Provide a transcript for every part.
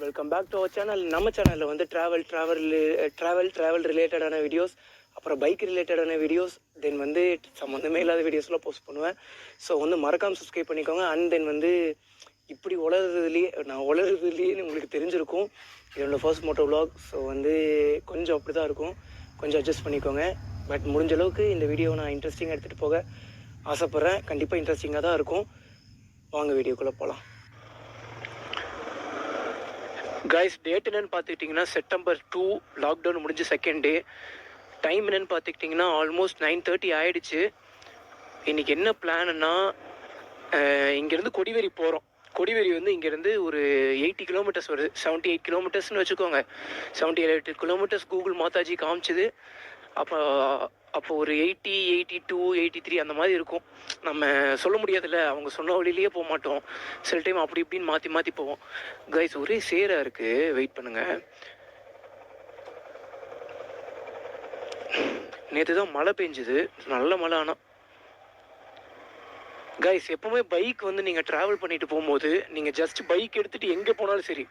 Welcome back to our channel. நம்ம சேனலில் வந்து ட்ராவல் ரிலேட்டடான வீடியோஸ், அப்புறம் பைக் ரிலேட்டடான வீடியோஸ், தென் வந்து சம்மந்தமே இல்லாத வீடியோஸ்லாம் போஸ்ட் பண்ணுவேன். ஸோ வந்து மறக்காமல் சப்ஸ்கிரைப் பண்ணிக்கோங்க. அண்ட் தென் வந்து இப்படி உளறதுலேயே உங்களுக்கு தெரிஞ்சிருக்கும், என்னோடய ஃபர்ஸ்ட் மோட்டோ விலாக். ஸோ வந்து கொஞ்சம் அப்படி தான் இருக்கும், கொஞ்சம் அட்ஜஸ்ட் பண்ணிக்கோங்க. பட் முடிஞ்ச அளவுக்கு இந்த வீடியோவை நான் இன்ட்ரெஸ்டிங்காக எடுத்துகிட்டு போக ஆசைப்பட்றேன். கண்டிப்பாக இன்ட்ரெஸ்டிங்காக தான் இருக்கும். வாங்க வீடியோக்குள்ளே போகலாம். கைஸ், டேட் என்னென்னு பார்த்துக்கிட்டிங்கன்னா September 2, லாக்டவுன் முடிஞ்சு செகண்ட் டே. டைம் என்னென்னு பார்த்துக்கிட்டிங்கன்னா ஆல்மோஸ்ட் 9:30 ஆகிடுச்சு. இன்றைக்கி என்ன பிளான்னா, இங்கேருந்து கொடிவேரி போகிறோம். கொடிவேரி வந்து இங்கேருந்து ஒரு 80 கிலோமீட்டர்ஸ் வருது, 78 கிலோமீட்டர்ஸ்னு வச்சுக்கோங்க. 78 கிலோமீட்டர்ஸ் கூகுள் மாதாஜி காமிச்சிது. அப்போ ஒரு 80, 82, 83 அந்த மாதிரி இருக்கும். நம்ம சொல்ல முடியாதுல்ல, அவங்க சொன்ன வழியிலேயே போக மாட்டோம். சில டைம் அப்படி இப்படின்னு மாற்றி போவோம். கைஸ், ஒரே சேராக இருக்குது, வெயிட் பண்ணுங்கள். நேற்று தான் மழை பெஞ்சுது, நல்ல மழை. ஆனால் கைஸ், எப்போவுமே பைக் வந்து நீங்கள் ட்ராவல் பண்ணிட்டு போகும்போது நீங்கள் ஜஸ்ட் பைக் எடுத்துகிட்டு எங்கே போனாலும் சரி,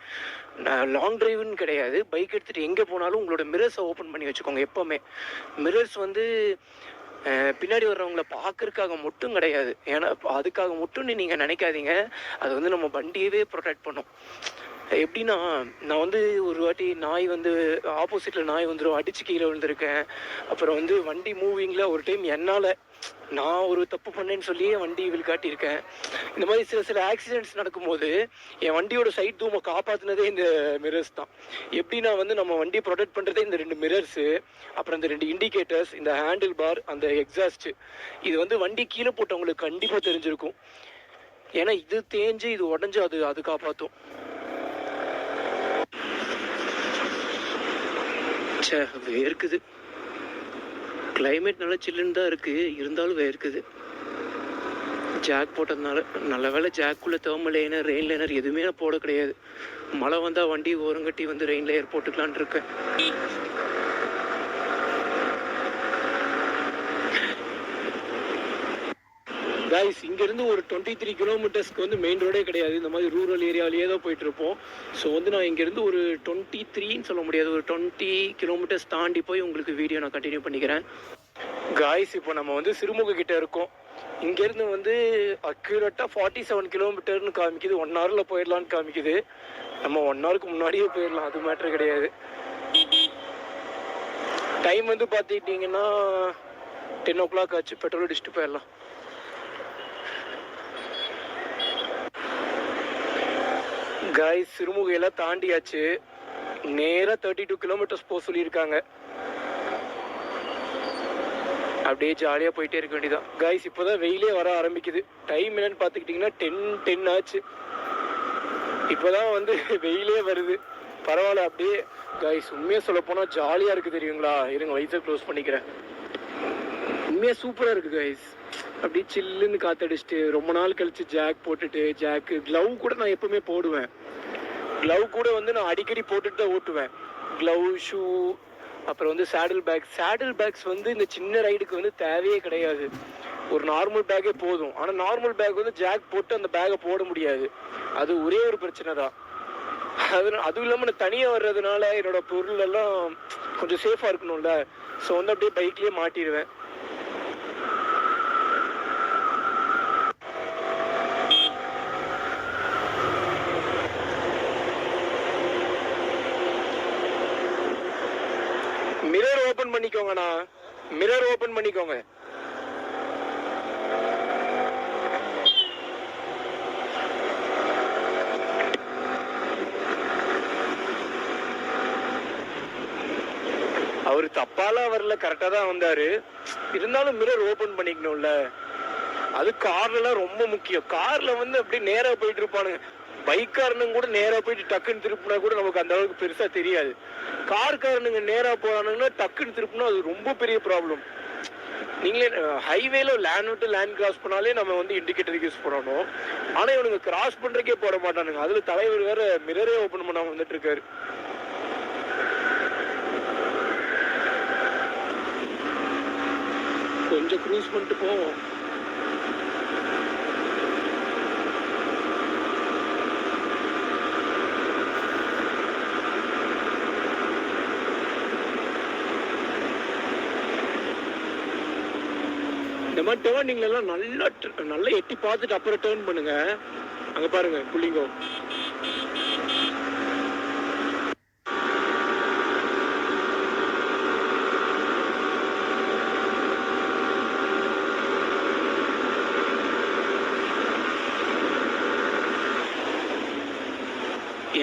லாங் டிரைவுன்னு கிடையாது, பைக் எடுத்துகிட்டு எங்கே போனாலும் உங்களோட மிரர்ஸை ஓப்பன் பண்ணி வச்சுக்கோங்க. எப்போவுமே மிரர்ஸ் வந்து பின்னாடி வர்றவங்கள பார்க்கறதுக்காக மட்டும் கிடையாது, ஏன்னா அதுக்காக மட்டும்னு நீங்கள் நினைக்காதீங்க. அது வந்து நம்ம வண்டியவே ப்ரொடெக்ட் பண்ணும். எப்படின்னா, நான் வந்து ஒரு வாட்டி ஆப்போசிட்டில் நாய் வந்துடும், அடித்து கீழே விழுந்திருக்கேன். அப்புறம் வந்து வண்டி மூவிங்கில் ஒரு டைம் நான் ஒரு தப்பு பண்ணேன்னு சொல்லியே வண்டி காட்டியிருக்கேன். இந்த மாதிரி சில ஆக்சிடென்ட்ஸ் நடக்கும்போது என் வண்டியோட சைட் தூமை காப்பாற்றினதே இந்த மிரர்ஸ் தான். எப்படின்னா வந்து நம்ம வண்டியை ப்ரொடெக்ட் பண்ணுறதே இந்த 2 மிரர்ஸு, அப்புறம் இந்த 2 இண்டிகேட்டர்ஸ், இந்த ஹேண்டில் பார், அந்த எக்ஸாஸ்ட்டு. இது வந்து வண்டி கீழே போட்டவங்களுக்கு கண்டிப்பாக தெரிஞ்சிருக்கும். ஏன்னா இது தேஞ்சு இது உடஞ்சி அது காப்பாற்றும். வேர்க்குது. கிளைமேட் நல்லா சில்லுன்னு தான் இருக்குது, இருந்தாலும் வேர்க்குது. ஜாக் போட்டதுனால நல்ல வேலை. ஜாக்குள்ளே தேர்மல் லைனர், ரெயின் லைனர் எதுவுமே நான் போட கிடையாது. மழை வந்தால் வண்டி ஓரங்கட்டி வந்து ரெயின் லேயர் போட்டுக்கலான் இருக்கேன். கைஸ், இங்கேருந்து ஒரு 23 கிலோமீட்டர்ஸ்க்கு வந்து மெயின் ரோடே கிடையாது, இந்த மாதிரி ரூரல் ஏரியாவிலேயே தான் போயிட்டுருப்போம். ஸோ வந்து நான் இங்கேருந்து ஒரு 23ன்னு சொல்ல முடியாது, ஒரு 20 கிலோமீட்டர்ஸ் தாண்டி போய் உங்களுக்கு வீடியோ நான் கண்டினியூ பண்ணிக்கிறேன். கைஸ், இப்போ நம்ம வந்து சிறுமுக கிட்டே இருக்கோம். இங்கேருந்து வந்து அக்யூரேட்டாக 47 கிலோமீட்டர்னு காமிக்குது. 1 ஹவரில் போயிடலான்னு காமிக்குது. நம்ம 1 ஹவருக்கு முன்னாடியே போயிடலாம், அது மேட்ரு கிடையாது. டைம் வந்து பார்த்துக்கிட்டிங்கன்னா 10 o'clock ஆச்சு. பெட்ரோல் அடிச்சுட்டு போயிடலாம். கைஸ், சிறுமுகையெல்லாம் தாண்டியாச்சு. நேராக 32 கிலோமீட்டர்ஸ் போக சொல்லியிருக்காங்க. அப்படியே ஜாலியாக போயிட்டே இருக்க வேண்டியதான். கைஸ், இப்போ தான் வெயிலே வர ஆரம்பிக்குது. டைம் என்னன்னு பார்த்துக்கிட்டிங்கன்னா 10 ஆச்சு. இப்போ தான் வந்து வெயிலே வருது. பரவாயில்ல அப்படியே. கைஸ், உண்மையாக சொல்ல போனால் ஜாலியாக இருக்குது தெரியுங்களா. இருங்க, வயசை க்ளோஸ் பண்ணிக்கிறேன். உண்மையாக சூப்பராக இருக்குது கைஸ். அப்படியே சில்லுன்னு காற்றடிச்சிட்டு ரொம்ப நாள் கழிச்சு ஜாக் போட்டுட்டு, க்ளவ் கூட நான் எப்பவுமே போடுவேன். க்ளவ் கூட வந்து நான் அடிக்கடி போட்டுட்டு தான் ஓட்டுவேன். க்ளவ், ஷூ, அப்புறம் வந்து சேடில் பேக்ஸ் வந்து இந்த சின்ன ரைடுக்கு வந்து தேவையே கிடையாது. ஒரு நார்மல் பேக்கே போதும். ஆனால் நார்மல் பேக் வந்து ஜாக் போட்டு அந்த பேக்கை போட முடியாது. அது ஒரே ஒரு பிரச்சனை தான். அதுவும் இல்லாமல் நான் தனியாக வர்றதுனால என்னோட பொருள் எல்லாம் கொஞ்சம் சேஃபாக இருக்கணும்ல. ஸோ வந்து அப்படியே பைக்லேயே மாட்டிடுவேன். மிரர் ஓபன் பண்ணிக்கோங்கண்ணா, மிரர் ஓபன் பண்ணிக்கோங்க. அவரு தப்பாலாம் வரல, கரெக்டா தான் வந்தாரு. இருந்தாலும் மிரர் ஓபன் பண்ணிக்கணும்ல. அது கார்லாம் ரொம்ப முக்கியம். கார்ல வந்து அப்படியே நேரா போயிட்டு இருப்பானுங்க. பைக்காரனுங்க கூட நேரா போயிட்டு டக்குன்னு திருப்பினா கூட நமக்கு அந்த அளவுக்கு பெருசா தெரியாது. கார்காரனுங்க நேரா போறானுங்கன்னா டக்குன்னு திருப்பினா அது ரொம்ப பெரிய ப்ராப்ளம். நீங்களே ஹைவேல லேண்ட் விட்டு லேண்ட் கிராஸ் பண்ணாலே நம்ம வந்து இண்டிகேட்டர் யூஸ் பண்ணணும். ஆனா இவனுங்க கிராஸ் பண்றதுக்கே போட மாட்டானுங்க. அதுல தலைவர் வேற மிரரே ஓபன் பண்ணாம வந்துட்டு இருக்காரு. கொஞ்சம் க்ரூஸ் பண்ணிட்டு போவோம். இந்த மாதிரி டேர்னிங்ல எல்லாம் நல்லா எட்டி பார்த்துட்டு அப்புறம் டேர்ன் பண்ணுங்க. அங்க பாருங்க புள்ளிங்கோ.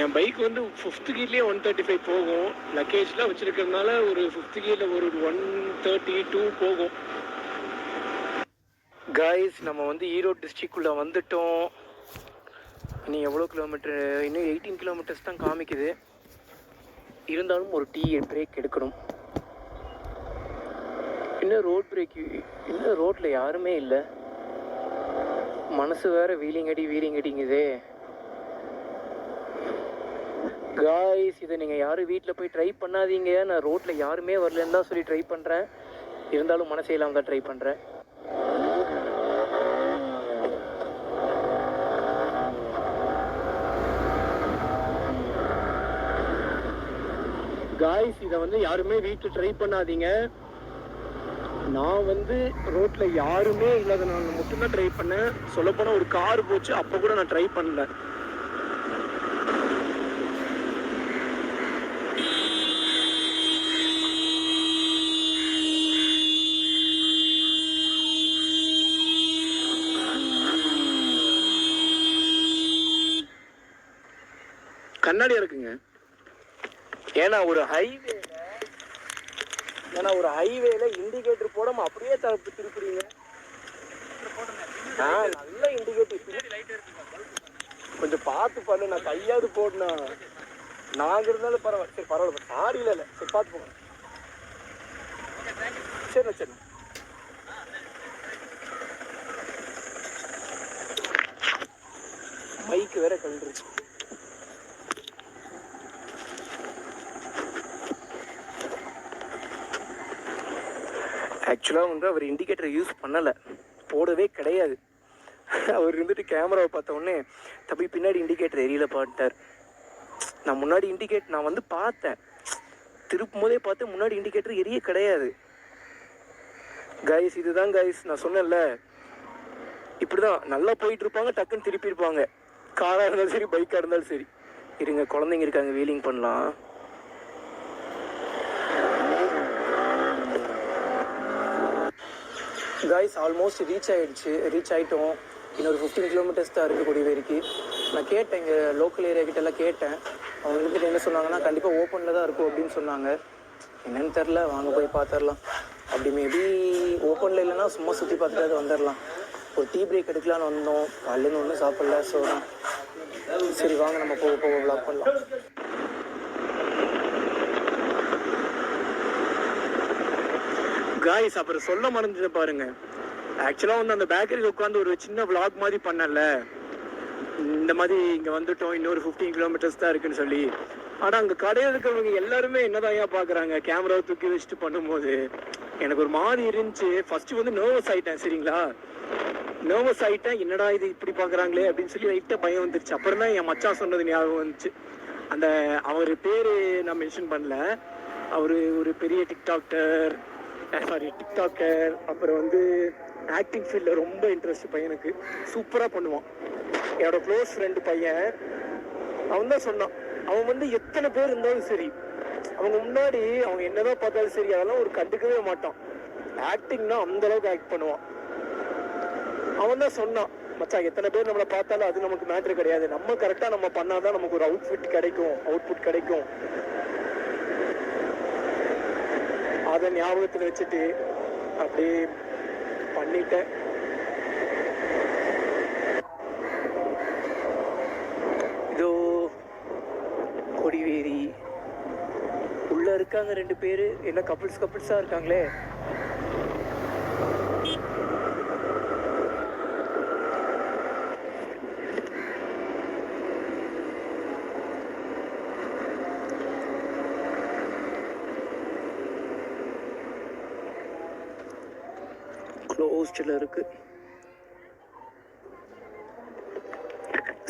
என் பைக் வந்து 5th கீர்லேயே 135 போகும். லக்கேஜ்லாம் வச்சிருக்கிறதுனால ஒரு 5th கீரில் ஒரு 132 போகும். காய்ஸ், நம்ம வந்து ஈரோடு டிஸ்ட்ரிக்ட்குள்ளே வந்துட்டோம். இன்னும் எவ்வளோ கிலோமீட்டரு? இன்னும் 18 கிலோமீட்டர்ஸ் தான் காமிக்குது. இருந்தாலும் ஒரு பிரேக் எடுக்கணும். இன்னும் ரோட்டில் யாருமே இல்லை. மனசு வேறு வீலிங் அடிங்குதே. காய்ஸ், இதை நீங்கள் யாரும் வீட்டில் போய் ட்ரை பண்ணாதீங்க. நான் ரோட்டில் யாருமே வரலன்னு தான் சொல்லி ட்ரை பண்ணுறேன். இருந்தாலும் மனசே இல்லாமல் தான் ட்ரை பண்ணுறேன். காய்ஸ், இதை வந்து யாருமே வீட்டில் ட்ரை பண்ணாதீங்க. நான் வந்து ரோட்டில் யாருமே இல்லாதனால மட்டும்தான் ட்ரை பண்ணேன். சொல்லப்போனால் ஒரு கார் போச்சு, அப்போ கூட நான் ட்ரை பண்ணல. கண்ணாடியா இருக்குங்க. ஏன்னா ஒரு ஹைவேல இண்டிகேட்டர் போடாம அப்படியே திருப்புறீங்க. நல்ல இண்டிகேட்டர் கொஞ்சம் பார்த்து பண்ணு. நான் கையாவது போடனா நாங்க இருந்தாலும் பரவாயில்ல. சரி பரவாயில்ல, சாரி இல்லை. சரி பார்த்து போங்க. சரி பைக் வேற கழுந்துருச்சு. ஆக்சுவலாக வந்து அவர் இண்டிகேட்டர் யூஸ் பண்ணலை, போடவே கிடையாது. அவர் இருந்துட்டு கேமராவை பார்த்த உடனே தப்பி பின்னாடி இண்டிகேட்டர் எரியல பாட்டார். நான் வந்து பார்த்தேன், திருப்பும் போதே பார்த்து முன்னாடி இண்டிகேட்டர் எரிய கிடையாது. கைஸ், இதுதான் கைஸ் நான் சொன்னேன்ல, இப்படிதான் நல்லா போயிட்டு இருப்பாங்க, டக்குன்னு திருப்பி இருப்பாங்க. காராக இருந்தாலும் சரி, பைக்காக இருந்தாலும் சரி. இருங்க, குழந்தைங்க இருக்காங்க, வீலிங் பண்ணலாம். காய்ஸ், ஆல்மோஸ்ட் ரீச் ஆகிட்டோம். இன்னொரு 15 கிலோமீட்டர்ஸ் தான் இருக்குது கொடிவேரிக்கு. நான் கேட்டேன், இங்கே லோக்கல் ஏரியா கிட்டலாம் கேட்டேன். அவங்க இருந்துட்டு என்ன சொன்னாங்கன்னா, கண்டிப்பாக ஓப்பனில் தான் இருக்கும் அப்படின்னு சொன்னாங்க. என்னன்னு தெரில, வாங்க போய் பார்த்துடலாம். அப்படி மேபி ஓப்பனில் இல்லைன்னா சும்மா சுற்றி பார்த்துட்டு வந்துடலாம். ஒரு டீ பிரேக் எடுக்கலான்னு வந்தோம், காலையிலேருந்து ஒன்றும் சாப்பிடல. ஸோ சரி வாங்க, நம்ம போக விளாக் பண்ணலாம். காய்ஸ், அப்புறம் சொல்ல மறந்துட்டு பாருங்க. ஆக்சுவலாக வந்து அந்த பேக்கரியில் உட்காந்து ஒரு சின்ன விளாக் மாதிரி பண்ணல, இந்த மாதிரி இங்கே வந்துட்டோம், இன்னொரு 15 கிலோமீட்டர்ஸ் தான் இருக்குன்னு சொல்லி. ஆனால் அங்கே கடையில் இருக்கிறவங்க எல்லாருமே என்னதான் பார்க்குறாங்க, கேமராவை தூக்கி வச்சுட்டு பண்ணும்போது எனக்கு ஒரு மாதிரி இருந்துச்சு. ஃபர்ஸ்ட் வந்து நர்வஸ் ஆகிட்டேன். சரிங்களா, நர்வஸ் ஆகிட்டேன். என்னடா இது இப்படி பார்க்குறாங்களே அப்படின்னு சொல்லி லைட்டாக பயம் வந்துருச்சு. அப்புறம் தான் என் மச்சான் சொன்னது ஞாபகம் வந்துச்சு. அவர் பேர் நான் மென்ஷன் பண்ணல. அவர் ஒரு பெரிய டிக்டாக்கர். அப்புறம் வந்து ஆக்டிங் ஃபீல்டில் ரொம்ப இன்ட்ரெஸ்ட் பையனுக்கு, சூப்பராக பண்ணுவான். என்னோட க்ளோஸ் ஃப்ரெண்டு பையன், அவன் தான் சொன்னான், அவன் வந்து எத்தனை பேர் இருந்தாலும் சரி, அவங்க முன்னாடி அவங்க என்னதான் பார்த்தாலும் சரி, அதெல்லாம் ஒரு கண்டுக்கவே மாட்டான். ஆக்டிங்னா அந்த அளவுக்கு ஆக்ட் பண்ணுவான். அவன் தான் சொன்னான், மச்சான் எத்தனை பேர் நம்மளை பார்த்தாலும் அது நமக்கு மேட்ரு கிடையாது, நம்ம கரெக்டாக நம்ம பண்ணாதான் நமக்கு ஒரு அவுட்புட் கிடைக்கும். அதை ஞாபகத்தில் வச்சுட்டு அப்படியே பண்ணிட்டேன். இதோ கொடிவேரி உள்ள இருக்காங்க 2 பேரு. என்ன கப்பிள்ஸா இருக்காங்களே. க்ளோஸ்டில் இருக்கு.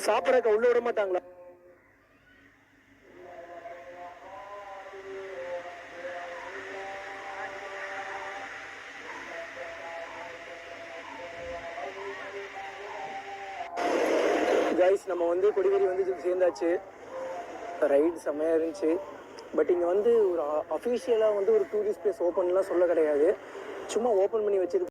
சாப்பிடக்க உள்ள விட மாட்டாங்களா? காய்ஸ் நம்ம வந்து கொடிவேரி வந்து சேர்ந்தாச்சு. ரைடு செம்மையாக இருந்துச்சு. பட் இங்கே வந்து ஒரு அஃபிஷியலாக வந்து ஒரு டூரிஸ்ட் பிளேஸ் ஓப்பன்லாம் சொல்ல கிடையாது. சும்மா ஓப்பன் பண்ணி வச்சிருக்கு.